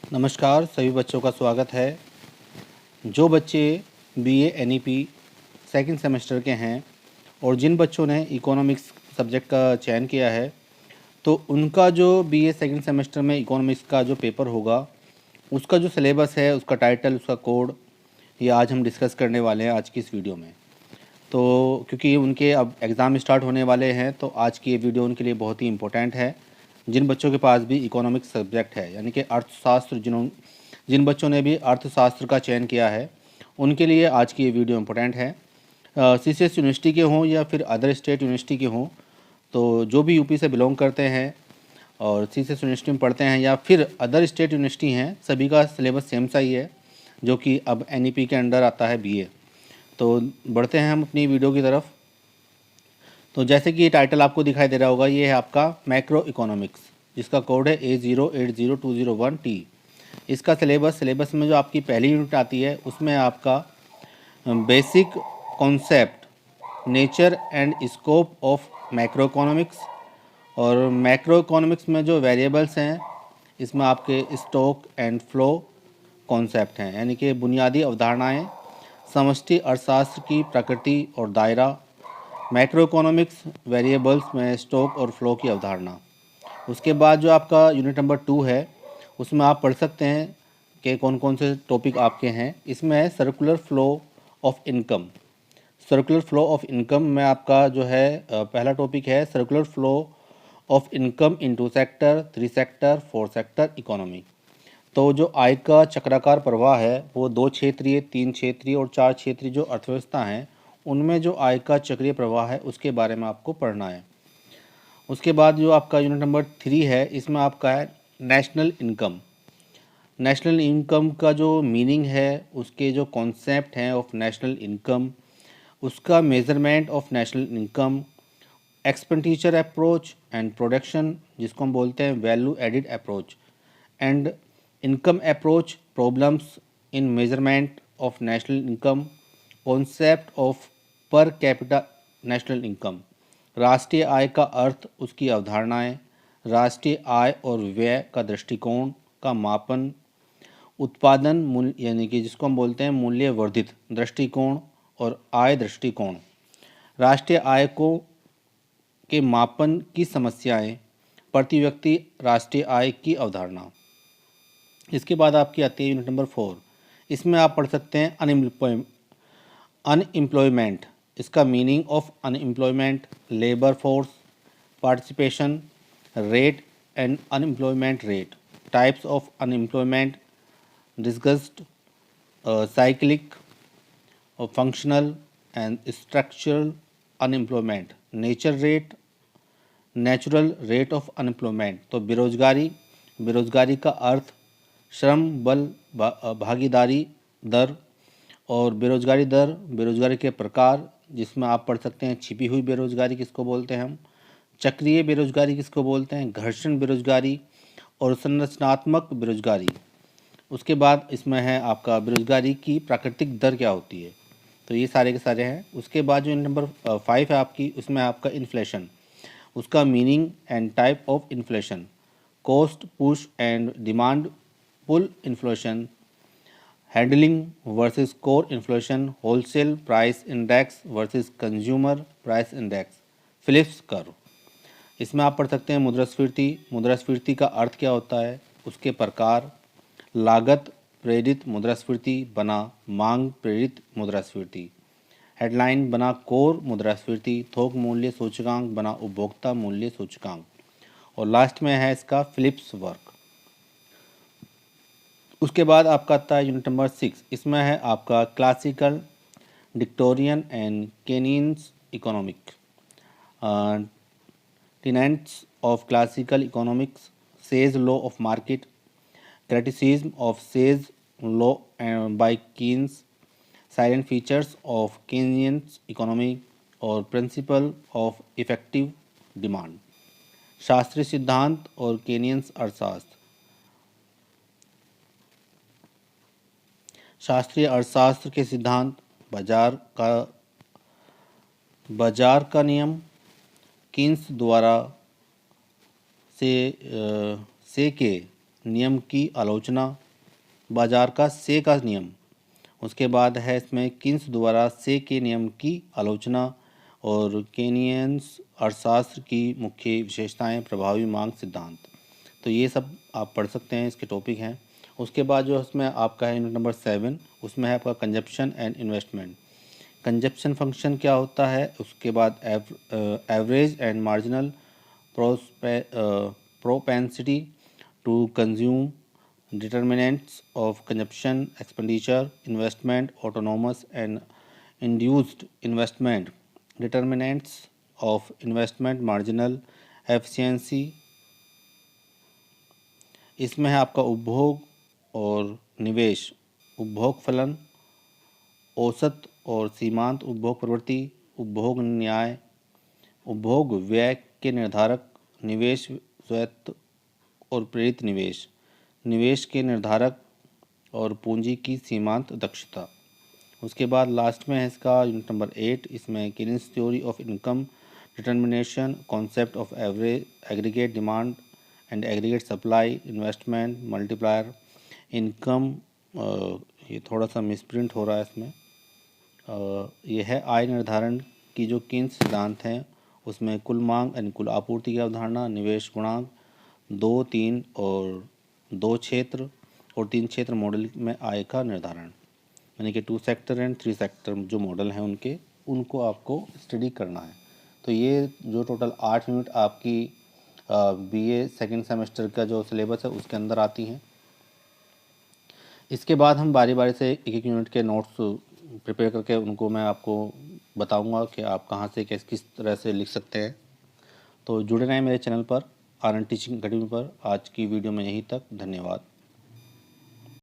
नमस्कार, सभी बच्चों का स्वागत है। जो बच्चे बीए एनईपी सेकंड सेमेस्टर के हैं और जिन बच्चों ने इकोनॉमिक्स सब्जेक्ट का चयन किया है, तो उनका जो बीए सेकंड सेमेस्टर में इकोनॉमिक्स का जो पेपर होगा, उसका जो सिलेबस है, उसका टाइटल, उसका कोड, ये आज हम डिस्कस करने वाले हैं आज की इस वीडियो में। तो क्योंकि उनके अब एग्ज़ाम स्टार्ट होने वाले हैं, तो आज की ये वीडियो उनके लिए बहुत ही इम्पोर्टेंट है। जिन बच्चों के पास भी इकोनॉमिक्स सब्जेक्ट है, यानी कि अर्थशास्त्र, जिन बच्चों ने भी अर्थशास्त्र का चयन किया है, उनके लिए आज की ये वीडियो इम्पोर्टेंट है। सीसीएस यूनिवर्सिटी के हों या फिर अदर स्टेट यूनिवर्सिटी के हों, तो जो भी यूपी से बिलोंग करते हैं और सीसीएस यूनिवर्सिटी में पढ़ते हैं या फिर अदर स्टेट यूनिवर्सिटी हैं, सभी का सिलेबस सेम सा ही है, जो कि अब एनईपी के अंडर आता है बीए। तो बढ़ते हैं हम अपनी वीडियो की तरफ। तो जैसे कि ये टाइटल आपको दिखाई दे रहा होगा, ये है आपका मैक्रो इकोनॉमिक्स, जिसका कोड है A080201T। इसका सिलेबस में जो आपकी पहली यूनिट आती है, उसमें आपका basic concept, nature and scope of macro economics, और मैक्रो इकोनॉमिक्स में जो वेरिएबल्स हैं, इसमें आपके स्टॉक एंड फ्लो कॉन्सेप्ट हैं, यानी कि बुनियादी अवधारणाएं, समष्टि अर्थशास्त्र की प्रकृति और दायरा, मैक्रो इकोनॉमिक्स वेरिएबल्स में स्टॉक और फ्लो की अवधारणा। उसके बाद जो आपका यूनिट नंबर 2 है, उसमें आप पढ़ सकते हैं कि कौन कौन से टॉपिक आपके हैं। इसमें है circular flow of income. Circular flow of income में आपका जो है पहला टॉपिक है circular flow of income into sector, 3 sector, 4 sector economy. तो जो आय का चक्राकार प्रवाह है, वो 2 क्षेत्रीय, 3 क्षेत्रीय और 4 क्षेत्रीय जो अर्थव्यवस्था हैं, उनमें जो आय का चक्रीय प्रवाह है, उसके बारे में आपको पढ़ना है। उसके बाद जो आपका यूनिट नंबर 3 है, इसमें आपका है नेशनल इनकम। नेशनल इनकम का जो मीनिंग है, उसके जो कॉन्सेप्ट हैं ऑफ नेशनल इनकम, उसका measurement of national income, expenditure approach and production, जिसको हम बोलते हैं value added approach, and income approach, problems in measurement of national income, concept of per capita national income, राष्ट्रीय आय का अर्थ, उसकी अवधारणाएं, राष्ट्रीय आय और व्यय का दृष्टिकोण का मापन, उत्पादन मूल्य, यानी कि जिसको हम बोलते हैं मूल्य वर्धित दृष्टिकोण और आय दृष्टिकोण, राष्ट्रीय आय को के मापन की समस्याएं, प्रति व्यक्ति राष्ट्रीय आय की अवधारणा। इसके बाद आपकी आती है यूनिट नंबर 4। इसमें आप पढ़ सकते हैं अनएम्प्लॉयमेंट, इसका meaning of unemployment, labour force, participation rate and unemployment rate, types of unemployment discussed, cyclic और functional and structural unemployment, natural rate of unemployment. तो बेरोजगारी का अर्थ, श्रम बल भागीदारी दर और बेरोजगारी दर, बेरोजगारी के प्रकार, जिसमें आप पढ़ सकते हैं छिपी हुई बेरोजगारी किसको बोलते हैं हम, चक्रीय बेरोजगारी किसको बोलते हैं, घर्षण बेरोजगारी और संरचनात्मक बेरोजगारी। उसके बाद इसमें है आपका बेरोजगारी की प्राकृतिक दर क्या होती है। तो ये सारे के सारे हैं। उसके बाद जो नंबर 5 है आपकी, उसमें आपका इन्फ्लेशन, उसका meaning and type of inflation, cost push and demand pull inflation, headline versus core inflation, wholesale price index versus consumer price index, Phillips curve. इसमें आप पढ़ सकते हैं मुद्रास्फीति का अर्थ क्या होता है, उसके प्रकार, लागत प्रेरित मुद्रास्फीति बना मांग प्रेरित मुद्रास्फीति, हेडलाइन बना कोर मुद्रास्फीति, थोक मूल्य सूचकांक बना उपभोक्ता मूल्य सूचकांक, और लास्ट में है इसका फिलिप्स वर्क। उसके बाद आपका आता है यूनिट नंबर 6। इसमें है आपका क्लासिकल, डिक्टोरियन and Keynesians economic, tenets of classical economics, Say's law of market, criticism of Say's law by Keynes, silent features of Keynesian economy और principle of effective demand, शास्त्रीय सिद्धांत और केनियंस अर्थशास्त्र, शास्त्रीय अर्थशास्त्र के सिद्धांत, बाजार का नियम, कीन्स द्वारा से के नियम की आलोचना, बाजार का से का नियम। उसके बाद है इसमें किन्स द्वारा से के नियम की आलोचना और केनियंस अर्थशास्त्र की मुख्य विशेषताएं, प्रभावी मांग सिद्धांत। तो ये सब आप पढ़ सकते हैं, इसके टॉपिक हैं। उसके बाद जो इसमें आपका है यूनिट नंबर 7, उसमें है आपका consumption and investment. Consumption function क्या होता है, उसके बाद average and marginal propensity to consume, determinants of consumption, expenditure, investment, autonomous and induced investment, determinants of investment, marginal efficiency। इसमें है आपका उपभोग और निवेश, उपभोग फलन, औसत और सीमांत उपभोग प्रवृत्ति, उपभोग न्याय, उपभोग व्यय के निर्धारक, निवेश स्वायत्त और प्रेरित निवेश, निवेश के निर्धारक और पूंजी की सीमांत दक्षता। उसके बाद लास्ट में है इसका यूनिट नंबर 8, इसमें Keynesians theory of income determination, concept of average, aggregate demand and aggregate supply, investment multiplier, income. ये थोड़ा सा मिसप्रिंट हो रहा है इसमें। ये है आय निर्धारण की जो केन्स सिद्धांत हैं, उसमें कुल मांग यानी कुल आपूर्ति की अवधारणा, निवेश गुणांक, 2, 3 और 2 क्षेत्र और 3 क्षेत्र मॉडल में आय का निर्धारण, यानी कि 2 सेक्टर एंड 3 सेक्टर जो मॉडल हैं उनको आपको स्टडी करना है। तो ये जो टोटल 8 यूनिट आपकी बीए सेकंड सेमेस्टर का जो सिलेबस है उसके अंदर आती हैं। इसके बाद हम बारी बारी से एक एक यूनिट के नोट्स प्रिपेयर करके उनको मैं आपको बताऊंगा कि आप कहाँ से किस तरह से लिख सकते हैं। तो जुड़े रहें मेरे चैनल पर, आनंद टीचिंग अकेडमी पर। आज की वीडियो में यहीं तक, धन्यवाद।